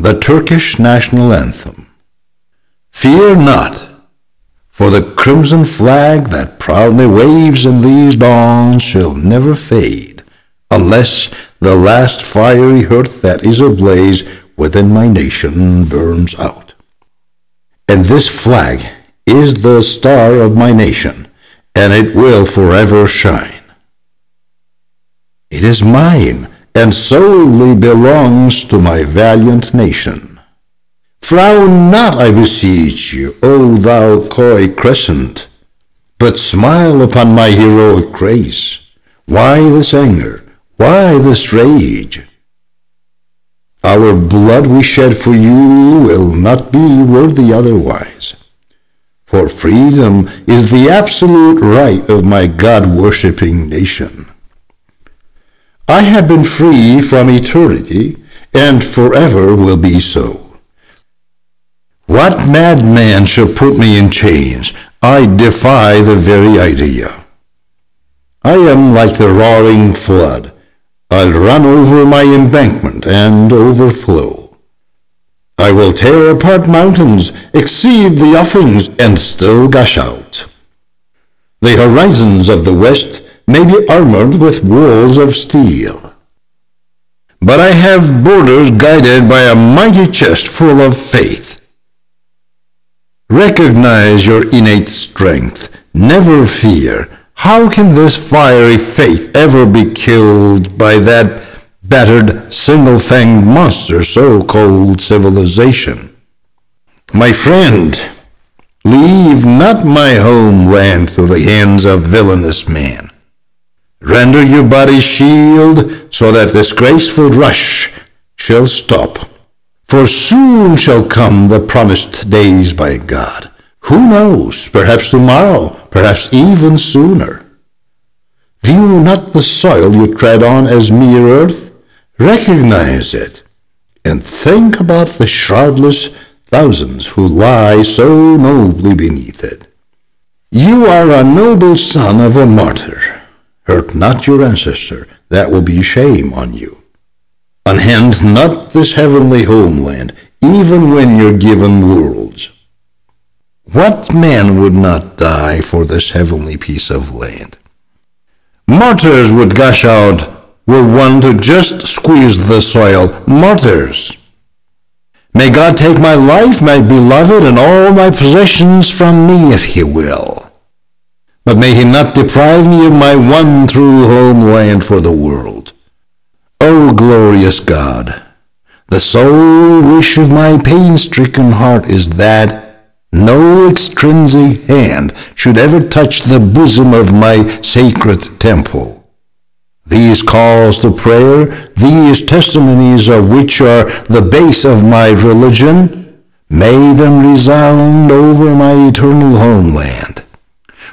The Turkish National Anthem. Fear not, for the crimson flag that proudly waves in these dawns shall never fade, unless the last fiery hearth that is ablaze within my nation burns out. And this flag is the star of my nation, and it will forever shine. It is mine, and solely belongs to my valiant nation. Frown not, I beseech you, O thou coy crescent, but smile upon my heroic grace. Why this anger? Why this rage? Our blood we shed for you will not be worthy otherwise. For freedom is the absolute right of my God-worshipping nation. I have been free from eternity, and forever will be so. What madman shall put me in chains? I defy the very idea. I am like the roaring flood. I'll run over my embankment and overflow. I will tear apart mountains, exceed the offings, and still gush out. The horizons of the west may be armored with walls of steel, but I have borders guided by a mighty chest full of faith. Recognize your innate strength. Never fear. How can this fiery faith ever be killed by that battered, single-fanged monster so-called civilization? My friend, leave not my homeland to the hands of villainous man. Render your body shield, so that this graceful rush shall stop. For soon shall come the promised days by God. Who knows, perhaps tomorrow, perhaps even sooner. View not the soil you tread on as mere earth. Recognize it, and think about the shroudless thousands who lie so nobly beneath it. You are a noble son of a martyr. Hurt not your ancestor, that will be shame on you. Unhand not this heavenly homeland, even when you're given worlds. What man would not die for this heavenly piece of land? Martyrs would gush out were one to just squeeze the soil. Martyrs. May God take my life, my beloved, and all my possessions from me if he will. But may he not deprive me of my one true homeland for the world. O glorious God, the sole wish of my pain-stricken heart is that no extrinsic hand should ever touch the bosom of my sacred temple. These calls to prayer, these testimonies of which are the base of my religion, may them resound over my eternal homeland.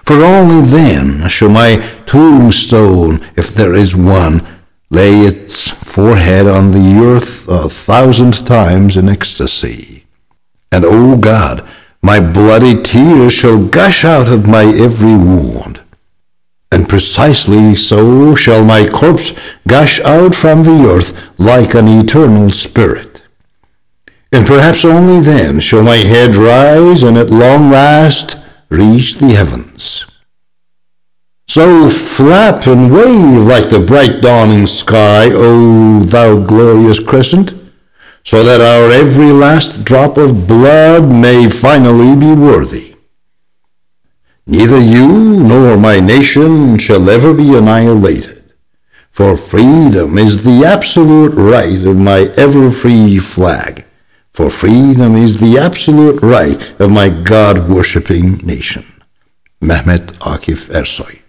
For only then shall my tombstone, if there is one, lay its forehead on the earth 1,000 times in ecstasy. And, O God, my bloody tears shall gush out of my every wound. And precisely so shall my corpse gush out from the earth like an eternal spirit. And perhaps only then shall my head rise and at long last reach the heavens. So flap and wave like the bright dawning sky, O thou glorious crescent, so that our every last drop of blood may finally be worthy. Neither you nor my nation shall ever be annihilated, for freedom is the absolute right of my ever-free flag, for freedom is the absolute right of my God-worshipping nation. Mehmet Akif Ersoy.